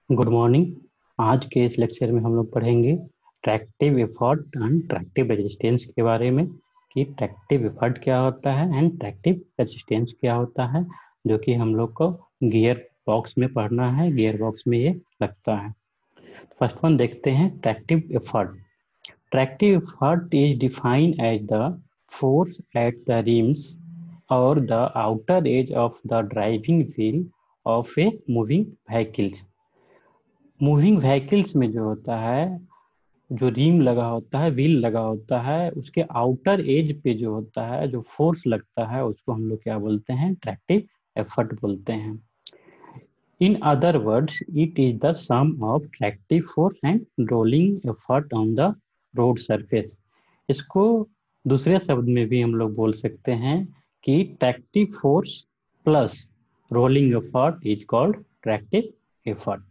Good morning. आज के इस लेक्चर में हम लोग पढ़ेंगे tractive effort and tractive resistance के बारे में कि ट्रैक्टिव एफर्ट क्या होता है एंड ट्रैक्टिव रेजिस्टेंस क्या होता है, जो कि हम लोग को गियर बॉक्स में पढ़ना है। गियर बॉक्स में ये लगता है। फर्स्ट वन देखते हैं, tractive effort. Tractive effort is defined as the force at the rims और the outer edge of the driving wheel of a moving vehicles. Moving vehicles में जो होता है, जो रिम लगा होता है, व्हील लगा होता है, उसके आउटर एज पे जो होता है, जो फोर्स लगता है, उसको हम लोग क्या बोलते हैं? ट्रैक्टिव एफर्ट बोलते हैं। In other words, it is the sum of tractive force and rolling effort on the road surface. इसको दूसरे शब्द में भी हम लोग बोल सकते हैं कि tractive force plus rolling effort is called tractive effort.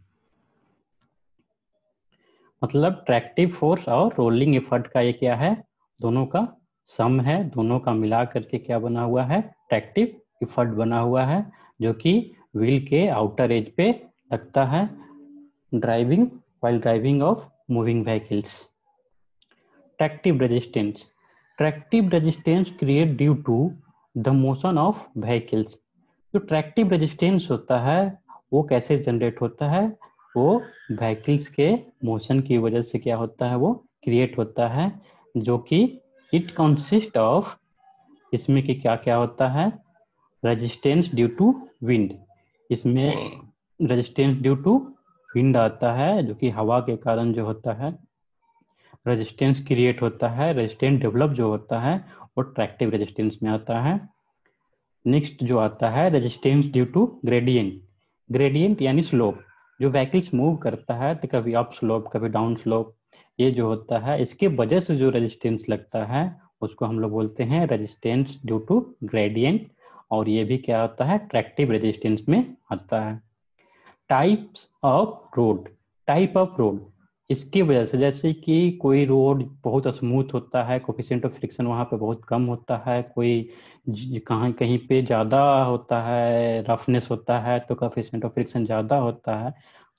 मतलब ट्रैक्टिव फोर्स और रोलिंग एफर्ट का ये क्या है? दोनों का सम है। दोनों का मिला करके क्या बना हुआ है? ट्रैक्टिव एफर्ट बना हुआ है, जो कि व्हील के आउटर एज पे लगता है driving while driving of moving vehicles. Tractive resistance. Tractive resistance create due to the motion of vehicles. जो ट्रैक्टिव रेजिस्टेंस होता है वो कैसे जनरेट होता है? वो व्हीकल्स के मोशन की वजह से क्या होता है? वो क्रिएट होता है, जो कि इट कंसिस्ट ऑफ, इसमें कि क्या क्या होता है? Resistance due to wind. इसमें रेजिस्टेंस ड्यू टू विंड आता है, जो कि हवा के कारण जो होता है रेजिस्टेंस क्रिएट होता है। रेजिस्टेंस डेवलप जो होता है वो ट्रैक्टिव रेजिस्टेंस में आता है। नेक्स्ट जो आता है resistance due to gradient. Gradient यानी स्लोप। जो व्हीकल्स मूव करता है तो कभी अप स्लोप कभी डाउन स्लोप, ये जो होता है इसके वजह से जो रेजिस्टेंस लगता है उसको हम लोग बोलते हैं रेजिस्टेंस ड्यू टू ग्रेडियंट। और ये भी क्या होता है? ट्रैक्टिव रेजिस्टेंस में आता है। Types of road. Type of road, इसकी वजह से जैसे कि कोई रोड बहुत स्मूथ होता है, कोफिशिएंट ऑफ फ्रिक्शन वहाँ पे बहुत कम होता है, कोई कहाँ कहीं पे ज़्यादा होता है, रफनेस होता है तो कोफिशिएंट ऑफ फ्रिक्शन ज़्यादा होता है।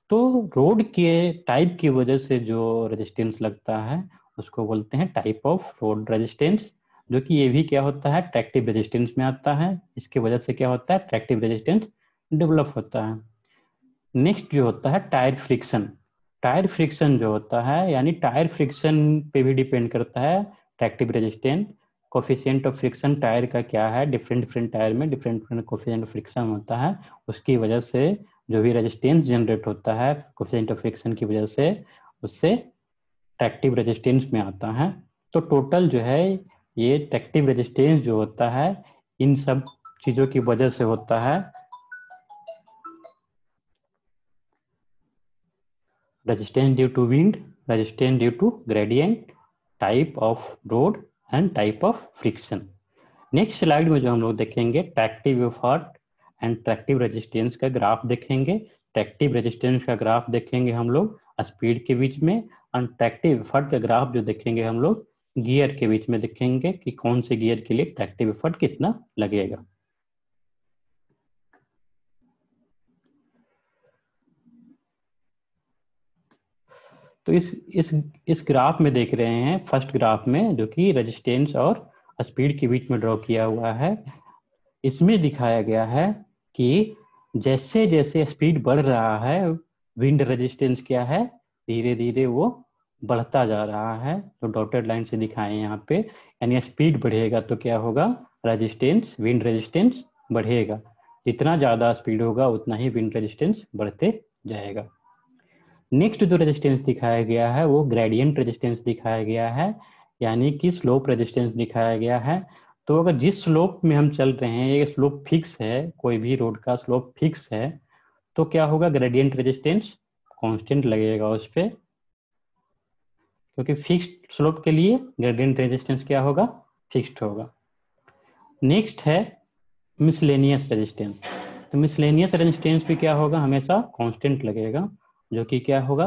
तो रोड के टाइप की वजह से जो रेजिस्टेंस लगता है उसको बोलते हैं टाइप ऑफ रोड रेजिस्टेंस, जो कि ये भी क्या होता है? ट्रैक्टिव रेजिस्टेंस में आता है। इसकी वजह से क्या होता है? ट्रैक्टिव रेजिस्टेंस डेवलप होता है। नेक्स्ट जो होता है टायर फ्रिक्शन। टायर फ्रिक्शन जो होता है, यानी टायर फ्रिक्शन पे भी डिपेंड करता है tractive resistance. Coefficient of friction tyre का क्या है? डिफरेंट डिफरेंट टायर में different different coefficient of friction होता है। उसकी वजह से जो भी रेजिस्टेंस जनरेट होता है कोफिशिएंट ऑफ फ्रिक्शन की वजह से, उससे ट्रैक्टिव रेजिस्टेंस में आता है। तो टोटल जो है ये ट्रैक्टिव रेजिस्टेंस जो होता है इन सब चीज़ों की वजह से होता है। resistance due to wind, resistance due to gradient, type of road and type of friction. Next slide में जो हम लोग देखेंगे tractive effort and tractive resistance का ग्राफ देखेंगे। ट्रैक्टिव रेजिस्टेंस का ग्राफ देखेंगे हम लोग स्पीड के बीच में, और ट्रैक्टिव एफर्ट का ग्राफ जो देखेंगे हम लोग गियर के बीच में देखेंगे कि कौन से गियर के लिए ट्रैक्टिव एफर्ट कितना लगेगा। तो इस ग्राफ में देख रहे हैं, फर्स्ट ग्राफ में जो कि रेजिस्टेंस और स्पीड के बीच में ड्रॉ किया हुआ है। इसमें दिखाया गया है कि जैसे जैसे स्पीड बढ़ रहा है विंड रेजिस्टेंस क्या है? धीरे धीरे वो बढ़ता जा रहा है। तो डॉटेड लाइन से दिखाएं यहाँ पे, यानी स्पीड बढ़ेगा तो क्या होगा? रेजिस्टेंस, विंड रेजिस्टेंस बढ़ेगा। जितना ज़्यादा स्पीड होगा उतना ही विंड रेजिस्टेंस बढ़ते जाएगा। नेक्स्ट जो रेजिस्टेंस दिखाया गया है वो ग्रेडियंट रेजिस्टेंस दिखाया गया है, यानी कि स्लोप रेजिस्टेंस दिखाया गया है। तो अगर जिस स्लोप में हम चल रहे हैं, ये स्लोप फिक्स है, कोई भी रोड का स्लोप फिक्स है, तो क्या होगा? ग्रेडियंट रेजिस्टेंस कांस्टेंट लगेगा उस पर, क्योंकि फिक्स्ड स्लोप के लिए ग्रेडियंट रेजिस्टेंस क्या होगा? फिक्स्ड होगा। नेक्स्ट है मिसलेनियस रेजिस्टेंस। तो मिसलेनियस रेजिस्टेंस भी क्या होगा? हमेशा कांस्टेंट लगेगा, जो कि क्या होगा?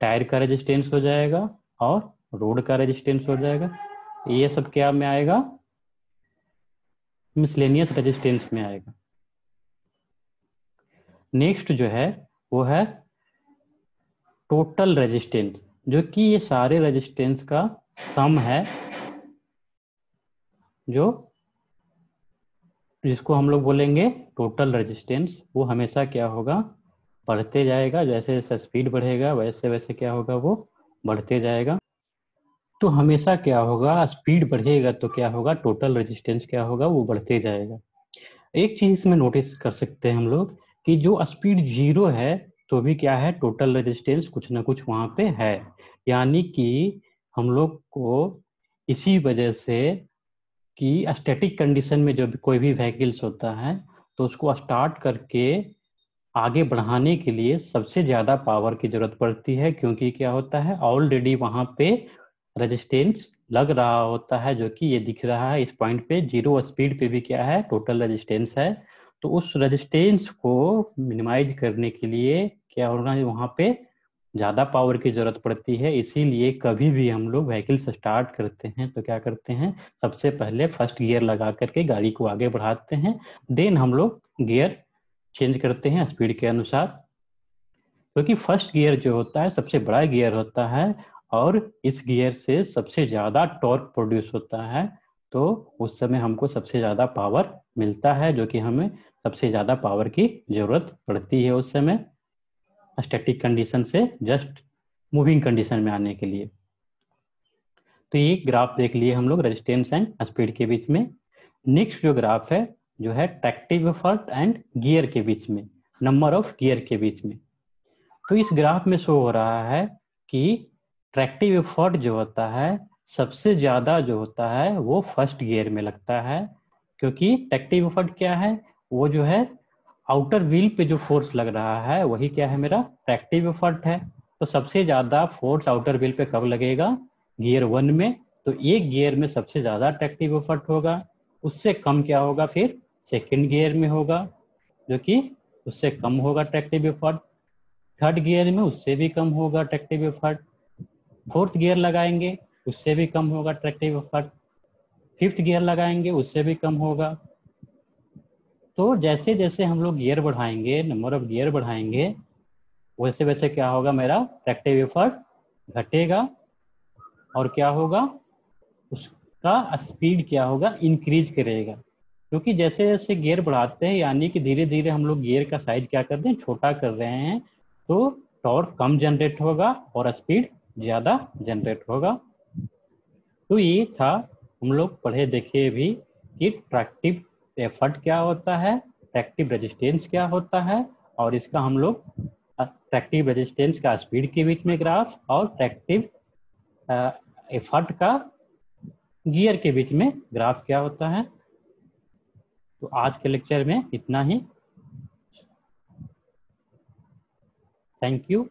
टायर का रेजिस्टेंस हो जाएगा और रोड का रेजिस्टेंस हो जाएगा। ये सब क्या में आएगा? मिसलेनियस रेजिस्टेंस में आएगा। नेक्स्ट जो है वो है टोटल रेजिस्टेंस, जो कि ये सारे रेजिस्टेंस का सम है, जो जिसको हम लोग बोलेंगे टोटल रेजिस्टेंस, वो हमेशा क्या होगा, बढ़ते जाएगा। जैसे जैसे स्पीड बढ़ेगा वैसे वैसे क्या होगा, वो बढ़ते जाएगा। तो हमेशा क्या होगा, स्पीड बढ़ेगा तो क्या होगा, टोटल रेजिस्टेंस क्या होगा, वो बढ़ते जाएगा। एक चीज इसमें नोटिस कर सकते हैं हम लोग कि जो स्पीड 0 है तो भी क्या है, टोटल रेजिस्टेंस कुछ ना कुछ वहां पे है। यानी कि हम लोग को इसी वजह से कि स्टैटिक कंडीशन में जो भी कोई भी व्हीकल्स होता है तो उसको स्टार्ट करके आगे बढ़ाने के लिए सबसे ज़्यादा पावर की जरूरत पड़ती है, क्योंकि क्या होता है, ऑलरेडी वहाँ पे रेजिस्टेंस लग रहा होता है, जो कि ये दिख रहा है इस पॉइंट पे, 0 स्पीड पे भी क्या है, टोटल रेजिस्टेंस है। तो उस रेजिस्टेंस को मिनिमाइज करने के लिए क्या होगा, वहाँ पे ज़्यादा पावर की जरूरत पड़ती है। इसीलिए कभी भी हम लोग व्हीकल्स स्टार्ट करते हैं तो क्या करते हैं, सबसे पहले फर्स्ट गियर लगा करके गाड़ी को आगे बढ़ाते हैं, देन हम लोग गियर चेंज करते हैं स्पीड के अनुसार। क्योंकि फर्स्ट गियर जो होता है सबसे बड़ा गियर होता है, और इस गियर से सबसे ज़्यादा टॉर्क प्रोड्यूस होता है। तो उस समय हमको सबसे ज़्यादा पावर मिलता है, जो कि हमें सबसे ज़्यादा पावर की ज़रूरत पड़ती है उस समय स्टैटिक कंडीशन से जस्ट मूविंग कंडीशन में आने के लिए। तो ये ग्राफ देख लिए हम लोग रेजिस्टेंस एंड स्पीड के बीच में। नेक्स्ट जो ग्राफ है, जो है ट्रैक्टिव एफर्ट एंड गियर के बीच में, नंबर ऑफ गियर के बीच में। तो इस ग्राफ में शो हो रहा है कि ट्रैक्टिव एफर्ट जो होता है सबसे ज्यादा जो होता है वो फर्स्ट गियर में लगता है। क्योंकि ट्रैक्टिव एफर्ट क्या है, वो जो है आउटर व्हील पे जो फोर्स लग रहा है वही क्या है, मेरा ट्रैक्टिव एफर्ट है। तो सबसे ज्यादा फोर्स आउटर व्हील पे कब लगेगा, गियर 1 में। तो एक गियर में सबसे ज्यादा ट्रैक्टिव एफर्ट होगा, उससे कम क्या होगा फिर सेकेंड गियर में होगा, जो कि उससे कम होगा ट्रैक्टिव एफर्ट। थर्ड गियर में उससे भी कम होगा ट्रैक्टिव एफर्ट। फोर्थ गियर लगाएंगे उससे भी कम होगा ट्रैक्टिव एफर्ट। फिफ्थ गियर लगाएंगे उससे भी कम होगा। तो जैसे जैसे हम लोग गियर बढ़ाएंगे, नंबर ऑफ गियर बढ़ाएंगे, वैसे वैसे क्या होगा, मेरा ट्रैक्टिव एफर्ट घटेगा। और क्या होगा, उसका स्पीड क्या होगा, इंक्रीज करेगा। क्योंकि जैसे जैसे गियर बढ़ाते हैं, यानी कि धीरे धीरे हम लोग गियर का साइज क्या कर रहे हैं, छोटा कर रहे हैं, तो टॉर्क कम जनरेट होगा और स्पीड ज़्यादा जनरेट होगा। तो ये था, हम लोग पढ़े देखे भी कि ट्रैक्टिव एफर्ट क्या होता है, ट्रैक्टिव रेजिस्टेंस क्या होता है, और इसका हम लोग ट्रैक्टिव रेजिस्टेंस का स्पीड के बीच में ग्राफ, और ट्रैक्टिव एफर्ट का गियर के बीच में ग्राफ क्या होता है। तो आज के लेक्चर में इतना ही। Thank you.